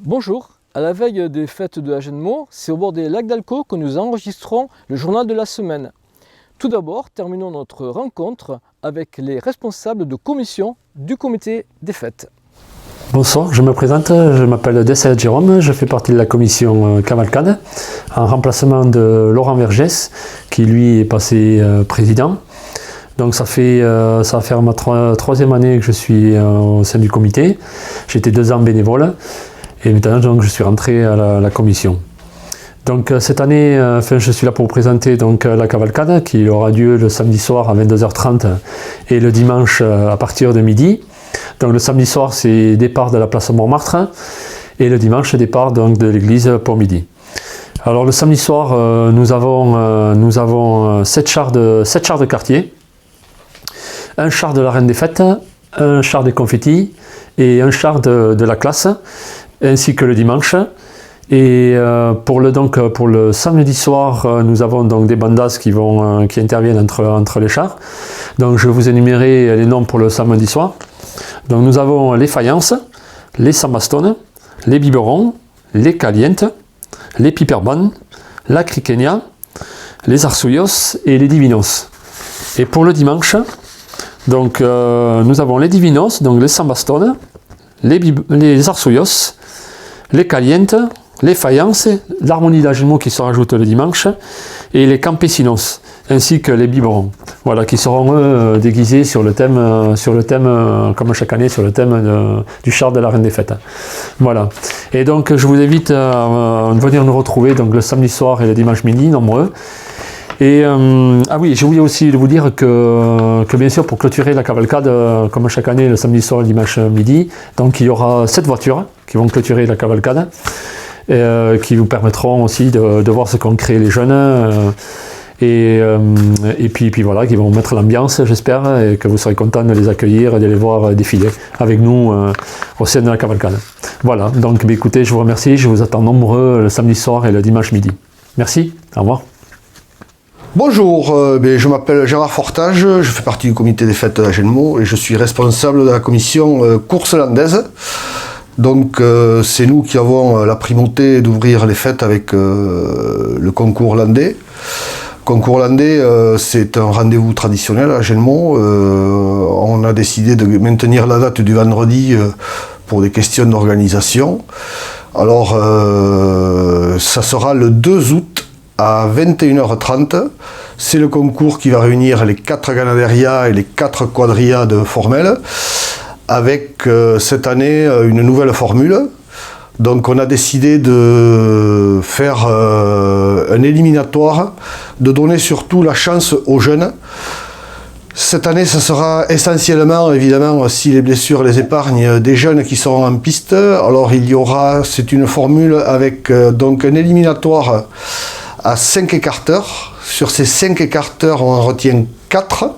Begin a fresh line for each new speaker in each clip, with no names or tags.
Bonjour, à la veille des fêtes de Agenmo, c'est au bord des lacs d'Alcaud que nous enregistrons le journal de la semaine. Tout d'abord, terminons notre rencontre avec les responsables de commission du comité des fêtes.
Bonsoir, je me présente, je m'appelle Dessay Jérôme, je fais partie de la commission Cavalcade, en remplacement de Laurent Vergès, qui lui est passé président. Donc ça va faire ma troisième année que je suis au sein du comité. J'étais 2 ans bénévole et maintenant donc, je suis rentré à la commission. Donc cette année, je suis là pour vous présenter donc, la cavalcade qui aura lieu le samedi soir à 22h30 et le dimanche à partir de midi. Donc le samedi soir, c'est départ de la place Montmartre et le dimanche, départ donc, de l'église pour midi. Alors le samedi soir, nous avons 7 chars de quartier, un char de la Reine des Fêtes, un char des confettis et un char de la classe, ainsi que le dimanche. Et pour le samedi soir, nous avons donc des bandas qui interviennent entre les chars. Donc je vais vous énumérer les noms pour le samedi soir. Donc nous avons les faïences, les sambastones, les biberons, les calientes, les piperban, la criquenia, les arsouillos et les divinos. Et pour le dimanche, donc nous avons les divinos, donc les sambastones, les arsouillos, les calientes, les faïences, l'harmonie d'Agenmo qui se rajoute le dimanche, et les campesinos, ainsi que les biberons. Voilà, qui seront eux déguisés sur le thème, comme chaque année, sur le thème du char de la Reine des Fêtes. Voilà. Et donc je vous invite à venir nous retrouver donc, le samedi soir et le dimanche midi, nombreux. Et ah oui, j'ai oublié aussi de vous dire que bien sûr pour clôturer la cavalcade, comme chaque année, le samedi soir et le dimanche midi, donc il y aura 7 voitures qui vont clôturer la cavalcade. Qui vous permettront aussi de voir ce qu'ont créé les jeunes et puis voilà, qui vont mettre l'ambiance, j'espère, et que vous serez contents de les accueillir et de les voir défiler avec nous au sein de la cavalcade. Voilà, donc écoutez, je vous remercie, je vous attends nombreux le samedi soir et le dimanche midi. Merci, au revoir.
Bonjour, je m'appelle Gérard Fortage, je fais partie du comité des fêtes d'Agenmo et je suis responsable de la commission course landaise. Donc c'est nous qui avons la primauté d'ouvrir les fêtes avec le concours landais. Le concours landais, c'est un rendez-vous traditionnel à Agenmo. On a décidé de maintenir la date du vendredi pour des questions d'organisation. Alors ça sera le 2 août à 21h30. C'est le concours qui va réunir les 4 ganaderia et les 4 quadrillas de Formel, avec cette année une nouvelle formule. Donc on a décidé de faire un éliminatoire, de donner surtout la chance aux jeunes. Cette année, ça sera essentiellement, évidemment, si les blessures les épargnent, des jeunes qui seront en piste. Alors il y aura, c'est une formule avec donc un éliminatoire à 5 écarteurs. Sur ces 5 écarteurs, on en retient 4.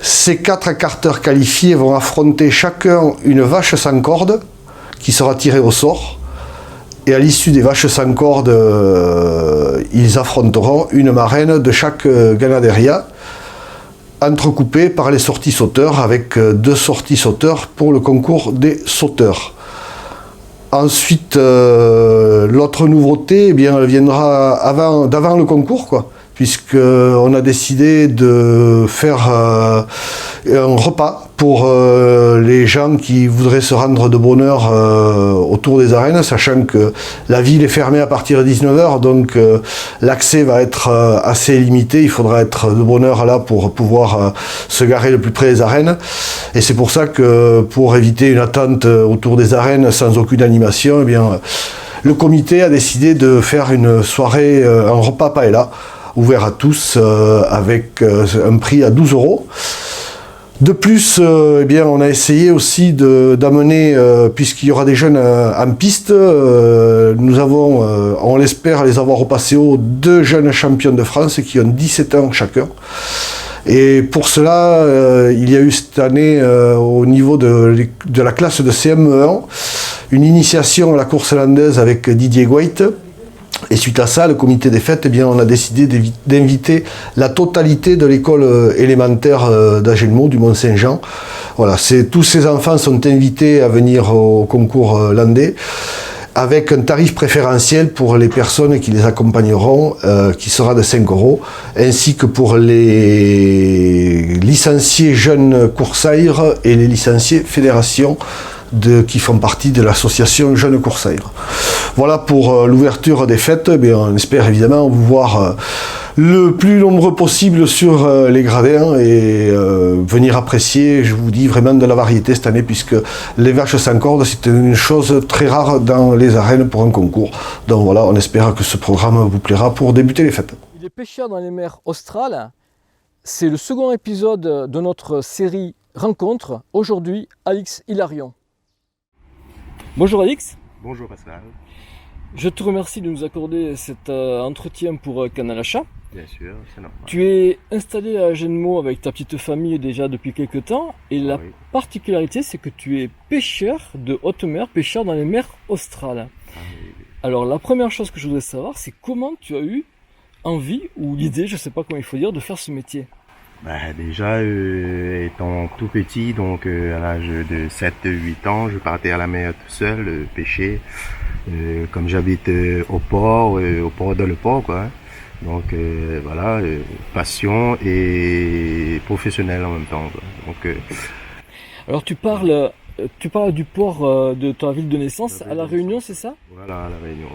Ces 4 écarteurs qualifiés vont affronter chacun une vache sans corde qui sera tirée au sort. Et à l'issue des vaches sans corde, ils affronteront une marraine de chaque ganaderia, entrecoupée par les sorties sauteurs, avec 2 sorties sauteurs pour le concours des sauteurs. Ensuite, l'autre nouveauté, eh bien, elle viendra d'avant le concours, quoi, puisqu'on a décidé de faire un repas pour les gens qui voudraient se rendre de bonne heure autour des arènes, sachant que la ville est fermée à partir de 19h, donc l'accès va être assez limité, il faudra être de bonne heure là pour pouvoir se garer le plus près des arènes. Et c'est pour ça que, pour éviter une attente autour des arènes sans aucune animation, eh bien, le comité a décidé de faire une soirée, un repas paella, ouvert à tous avec un prix à 12 €. De plus, eh bien, on a essayé aussi d'amener, puisqu'il y aura des jeunes en piste, nous avons, on l'espère, les avoir au Passéo, 2 jeunes champions de France qui ont 17 ans chacun. Et pour cela, il y a eu cette année, au niveau de la classe de CM1, une initiation à la course landaise avec Didier Goit, Et suite à ça, le comité des fêtes, eh bien, on a décidé d'inviter la totalité de l'école élémentaire d'Agenmot, du Mont-Saint-Jean. Voilà, tous ces enfants sont invités à venir au concours landais, avec un tarif préférentiel pour les personnes qui les accompagneront, qui sera de 5 €, ainsi que pour les licenciés jeunes Coursailles et les licenciés fédération qui font partie de l'association Jeunes Coursailles. Voilà pour l'ouverture des fêtes. Eh on espère évidemment vous voir le plus nombreux possible sur les gradins et venir apprécier, je vous dis, vraiment de la variété cette année, puisque les vaches sans corde, c'est une chose très rare dans les arènes pour un concours. Donc voilà, on espère que ce programme vous plaira pour débuter les fêtes.
Il est pêcheur dans les mers australes. C'est le second épisode de notre série Rencontre. Aujourd'hui, Alix Hilarion. Bonjour Alix.
Bonjour Pascal.
Je te remercie de nous accorder cet entretien pour Canal Achat.
Bien sûr, c'est normal.
Tu es installé à Agenmot avec ta petite famille déjà depuis quelques temps et la particularité c'est que tu es pêcheur de haute mer, pêcheur dans les mers australes.
Oui.
Alors la première chose que je voudrais savoir c'est comment tu as eu envie ou l'idée, je ne sais pas comment il faut dire, de faire ce métier.
Déjà, étant tout petit, donc à l'âge de 7-8 ans, je partais à la mer tout seul, pêcher. Comme j'habite au port dans le port, quoi. Donc voilà, passion et professionnel en même temps, quoi. Donc,
alors tu parles du port de ta ville de naissance à La Réunion, c'est ça?
Voilà, à La Réunion.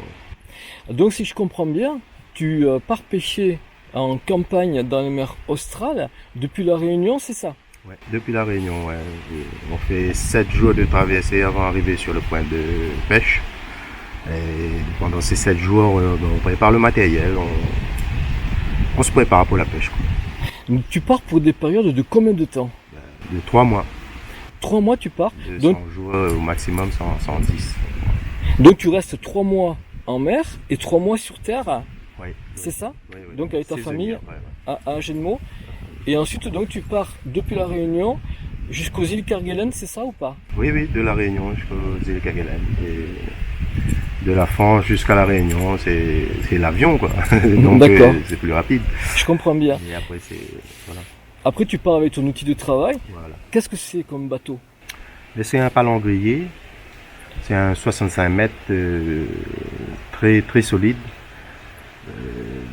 Donc si je comprends bien, tu pars pêcher en campagne dans les mers australes depuis La Réunion, c'est ça?
Ouais, depuis La Réunion, ouais. On fait 7 jours de traversée avant d'arriver sur le point de pêche. Et pendant ces 7 jours, on prépare le matériel, on se prépare pour la pêche, quoi.
Donc, tu pars pour des périodes de combien de temps?
De 3 mois.
3 mois tu pars?
De 100
donc,
jours au maximum, 110.
Donc tu restes 3 mois en mer et 3 mois sur terre?
Oui.
C'est ça?
Oui.
Donc avec ta famille
après,
à Agenmot. Et ensuite donc tu pars depuis La Réunion jusqu'aux îles Kerguelen, c'est ça ou pas?
Oui, de La Réunion jusqu'aux îles Kerguelen. Et de la France jusqu'à La Réunion, c'est l'avion, quoi. Donc c'est plus rapide.
Je comprends bien.
Et après, voilà.
Après tu pars avec ton outil de travail.
Voilà.
Qu'est-ce que c'est comme bateau?
C'est un palangrier. C'est un 65 mètres très, très solide.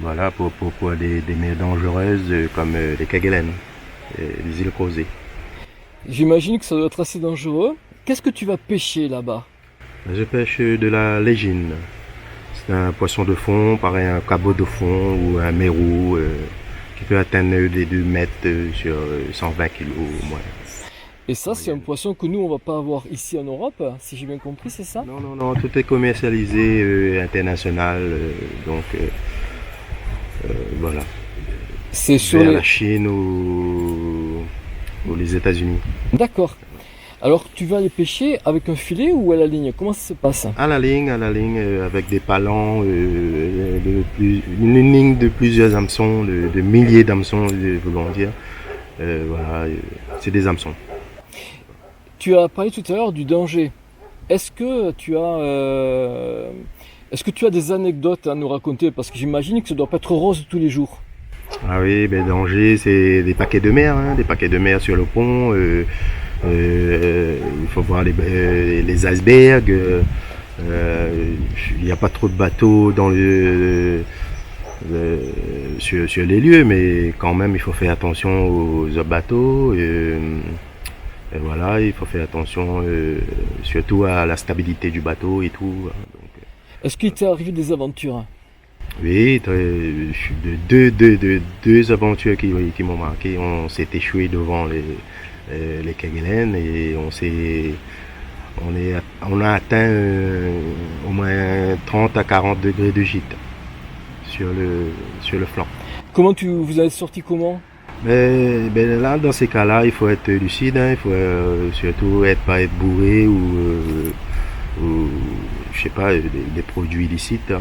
Voilà, pour des mers dangereuses comme les Kerguelen, les îles Crozet.
J'imagine que ça doit être assez dangereux. Qu'est-ce que tu vas pêcher là-bas?
Je pêche de la légine. C'est un poisson de fond, pareil un cabot de fond ou un mérou qui peut atteindre des 2 mètres sur 120 kg au moins.
Et ça, c'est un poisson que nous, on va pas avoir ici en Europe, si j'ai bien compris, c'est ça?
Non, tout est commercialisé international, donc voilà.
C'est sur
la Chine ou les États-Unis.
D'accord. Alors, tu vas aller pêcher avec un filet ou à la ligne? Comment ça se passe?
À la ligne, avec des palans, une ligne de plusieurs hameçons, de milliers d'hameçons, voulons dire. Voilà, c'est des hameçons.
Tu as parlé tout à l'heure du danger. Est-ce que tu as des anecdotes à nous raconter? Parce que j'imagine que ça ne doit pas être rose tous les jours.
Ah oui, danger, c'est des paquets de mer, des paquets de mer sur le pont. Il faut voir les icebergs. Il n'y a pas trop de bateaux sur les lieux, mais quand même, il faut faire attention aux autres bateaux. Et voilà, il faut faire attention surtout à la stabilité du bateau et tout.
Est-ce qu'il t'est arrivé des aventures?
Oui, deux aventures qui m'ont marqué. On s'est échoué devant les Kerguelen et on a atteint au moins 30 à 40 degrés de gîte sur le flanc.
Comment vous avez sorti comment?
Là, dans ces cas-là, il faut être lucide, il faut surtout pas être bourré ou je sais pas, des produits illicites.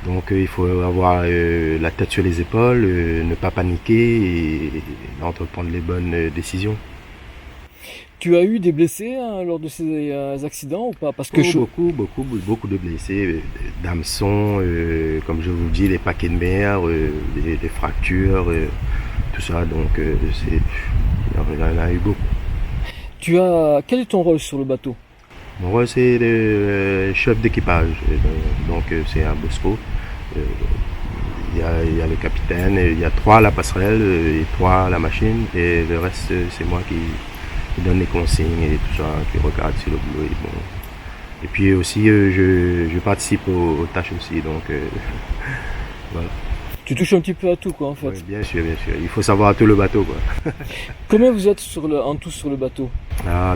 Donc il faut avoir la tête sur les épaules, ne pas paniquer et entreprendre les bonnes décisions.
Tu as eu des blessés hein, lors de ces accidents ou pas? Parce que
Beaucoup de blessés, d'hameçons, comme je vous dis, les paquets de mer, des fractures, tout ça. Donc, il y en a eu beaucoup.
Quel est ton rôle sur le bateau?
Mon rôle, c'est le chef d'équipage. Donc, c'est un Bosco. Il y a le capitaine, il y a 3 à la passerelle et 3 à la machine. Et le reste, c'est moi qui donne les consignes et tout ça, qui regarde si le boulot est bon. Et puis aussi, je participe aux tâches aussi. Donc, voilà.
Tu touches un petit peu à tout, quoi, en fait.
Oui, bien sûr, bien sûr. Il faut savoir tout le bateau, quoi.
Combien vous êtes en tout sur le bateau?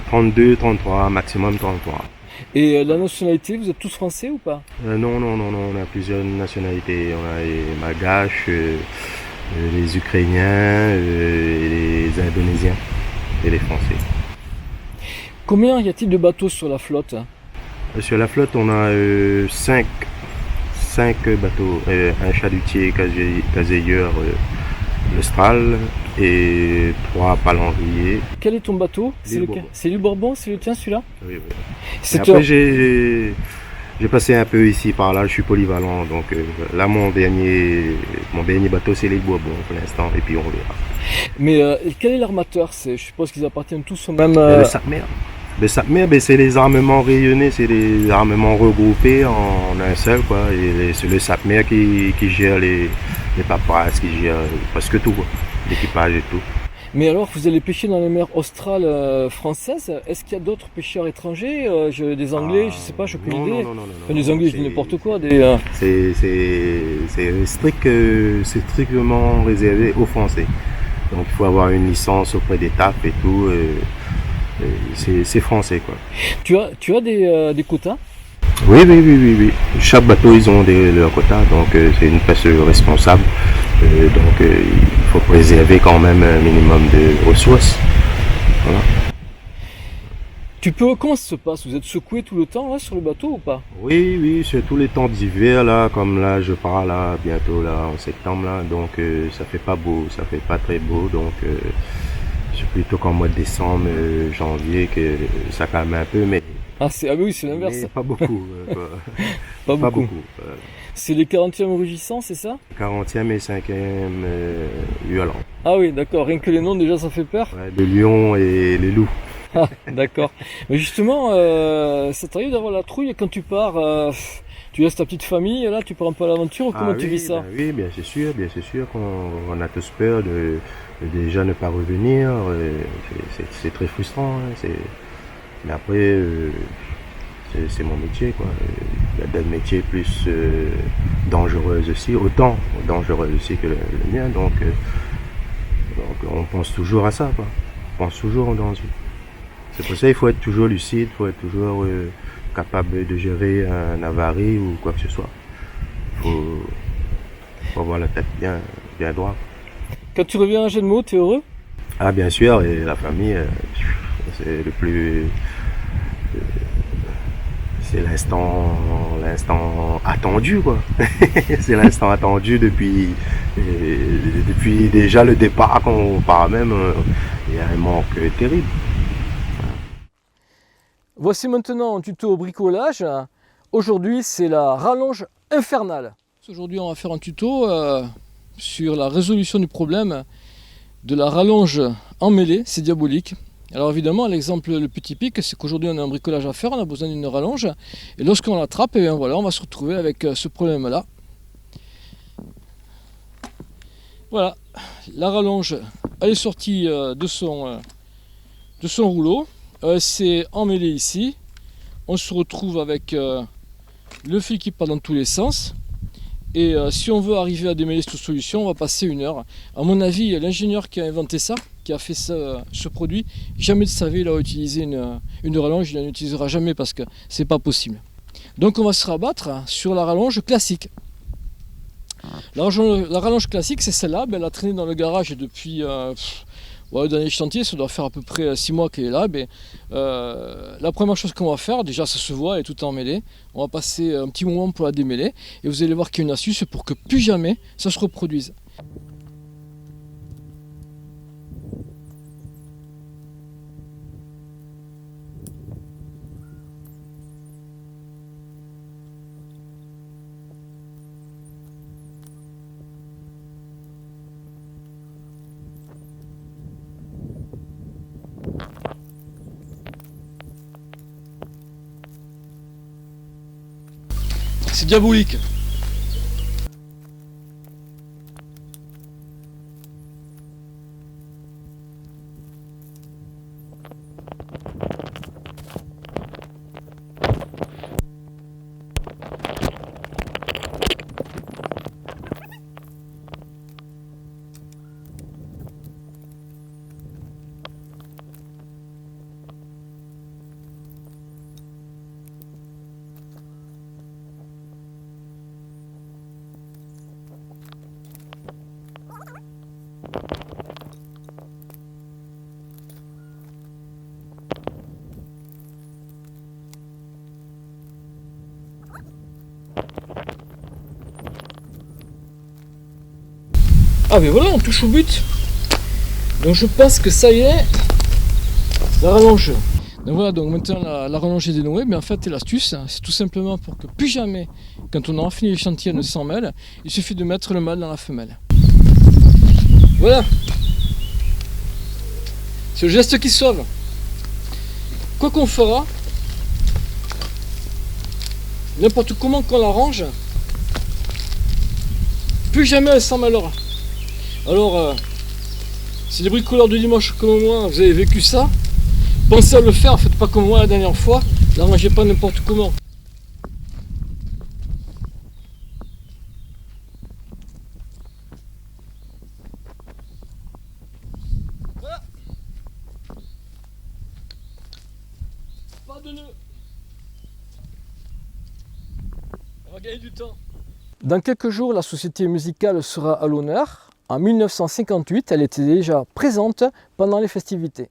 32, 33, maximum 33.
Et la nationalité, vous êtes tous français ou pas?
Non, on a plusieurs nationalités. On a les Malgaches, les Ukrainiens, et les Indonésiens et les Français.
Combien y a-t-il de bateaux sur la flotte?
Sur la flotte, on a 5 bateaux, un chalutier caseilleur l'Austral et 3 palangriers.
Quel est ton bateau?
L'île Bourbon.
C'est l'île Bourbon, c'est le tien celui-là?
Oui, oui.
C'est
Et après, j'ai passé un peu ici par là, je suis polyvalent. Donc là, mon dernier bateau, c'est l'île Bourbon pour l'instant, et puis on verra.
Mais quel est l'armateur? Je suppose qu'ils appartiennent tous au même...
Le SAPMER. Le SAPMER, c'est les armements rayonnés, c'est les armements regroupés en un seul, quoi. Et c'est le SAPMER qui gère les paperasses, qui gère presque tout, quoi. L'équipage et tout.
Mais alors, vous allez pêcher dans les mers australes françaises. Est-ce qu'il y a d'autres pêcheurs étrangers, des Anglais, je sais pas, j'ai aucune idée.
Non.
Enfin, des Anglais, je dis n'importe quoi.
C'est strictement réservé aux Français. Donc il faut avoir une licence auprès des TAP et tout. C'est français, quoi.
Tu as des quotas?
Oui. Chaque bateau, ils ont leurs quotas, donc c'est une pêche responsable. Donc il faut préserver quand même un minimum de ressources. Voilà.
Comment ça se passe? Vous êtes secoué tout le temps là, sur le bateau ou pas?
Oui, surtout les temps d'hiver, là, comme là, je pars là, bientôt là, en septembre, là, donc ça fait pas beau, ça fait pas très beau, donc c'est plutôt qu'en mois de décembre, janvier, que ça calme un peu, mais...
Ah oui, c'est l'inverse.
Mais pas beaucoup.
Pas beaucoup. C'est les 40e rugissants, c'est ça?
40e et 5e hurlant.
Ah oui, d'accord. Rien que les noms, déjà, ça fait peur.
Ouais, le lion et les loups.
Ah, d'accord. Mais justement, ça t'arrive d'avoir la trouille quand tu pars tu laisses ta petite famille, là, tu pars un peu à l'aventure, ou comment tu vis ça?
Oui, bien c'est sûr qu'on a tous peur de déjà ne pas revenir. C'est très frustrant. Hein, mais après, c'est mon métier, quoi. Il y a des métiers plus dangereux aussi, autant dangereux aussi que le mien. Donc on pense toujours à ça, quoi. On pense toujours en danger. C'est pour ça qu'il faut être toujours lucide, il faut être toujours capable de gérer un avarie ou quoi que ce soit. Il faut avoir la tête bien droite.
Quand tu reviens à Agenmo, tu es heureux?
Ah, bien sûr, et la famille, c'est le plus... C'est l'instant attendu, quoi. C'est l'instant attendu depuis déjà le départ, quand on part même, il y a un manque terrible.
Voici maintenant un tuto bricolage. Aujourd'hui, c'est la rallonge infernale. Aujourd'hui, on va faire un tuto sur la résolution du problème de la rallonge emmêlée, c'est diabolique. Alors évidemment, l'exemple le plus typique, c'est qu'aujourd'hui on a un bricolage à faire, on a besoin d'une rallonge, et lorsqu'on l'attrape, eh bien voilà, on va se retrouver avec ce problème-là. Voilà, la rallonge, elle est sortie de son rouleau, c'est emmêlé ici, on se retrouve avec le fil qui part dans tous les sens. Et si on veut arriver à démêler cette solution, on va passer 1 heure. À mon avis, l'ingénieur qui a inventé ça, qui a fait ce produit, jamais de sa vie il a utilisé une rallonge, il ne l'utilisera jamais parce que c'est pas possible. Donc on va se rabattre sur la rallonge classique. La rallonge classique, c'est celle-là, elle a traîné dans le garage depuis le dernier chantier, ça doit faire à peu près 6 mois qu'elle est là. La première chose qu'on va faire, déjà ça se voit, elle est tout emmêlée. On va passer un petit moment pour la démêler et vous allez voir qu'il y a une astuce pour que plus jamais ça se reproduise. C'est diabolique. Ah mais voilà, on touche au but. Donc je pense que ça y est, la rallonge. Donc voilà, donc maintenant la rallonge est dénouée, mais en fait l'astuce, c'est tout simplement pour que plus jamais, quand on aura fini le chantier de 100 mêles, il suffit de mettre le mâle dans la femelle. Voilà. C'est le geste qui sauve. Quoi qu'on fera, n'importe comment qu'on l'arrange, plus jamais elle s'en mêlera. Alors, si les bricoleurs du dimanche comme moi, vous avez vécu ça, pensez à le faire, faites pas comme moi la dernière fois, n'arrangez pas n'importe comment. Voilà. Pas de nœud. On va gagner du temps. Dans quelques jours, la société musicale sera à l'honneur. En 1958, elle était déjà présente pendant les festivités.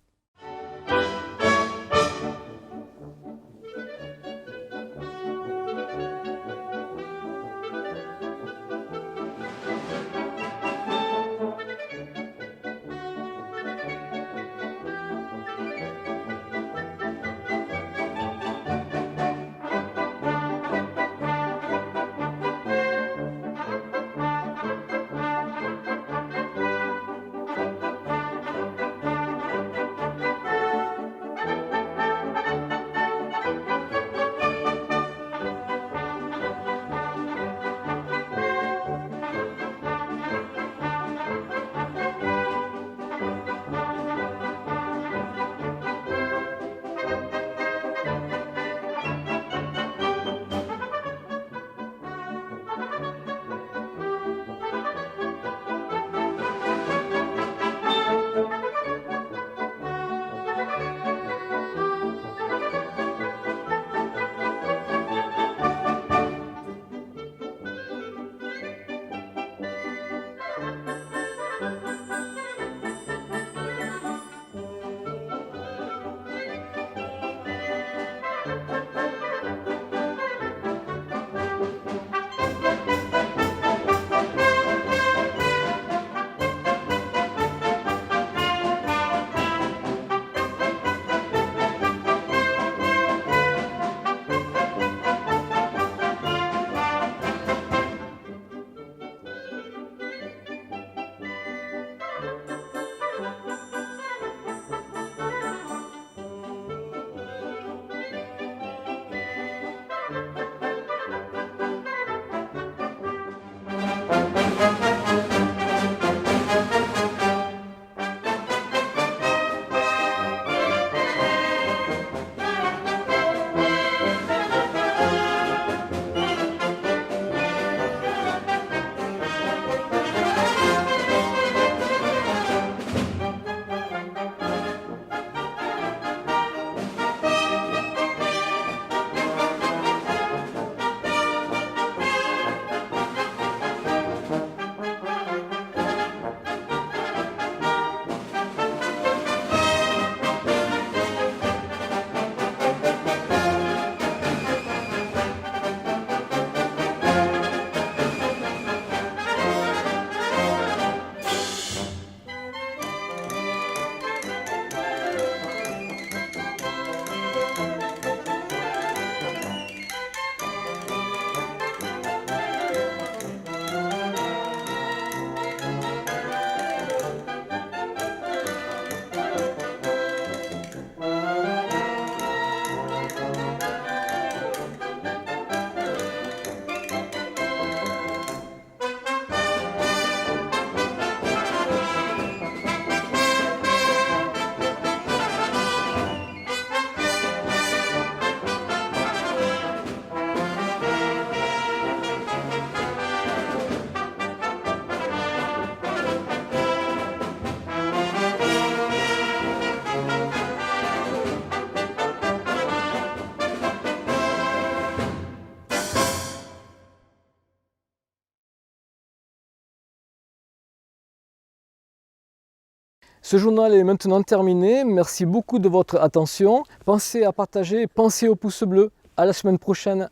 Ce journal est maintenant terminé. Merci beaucoup de votre attention. Pensez à partager, pensez au pouce bleu. À la semaine prochaine.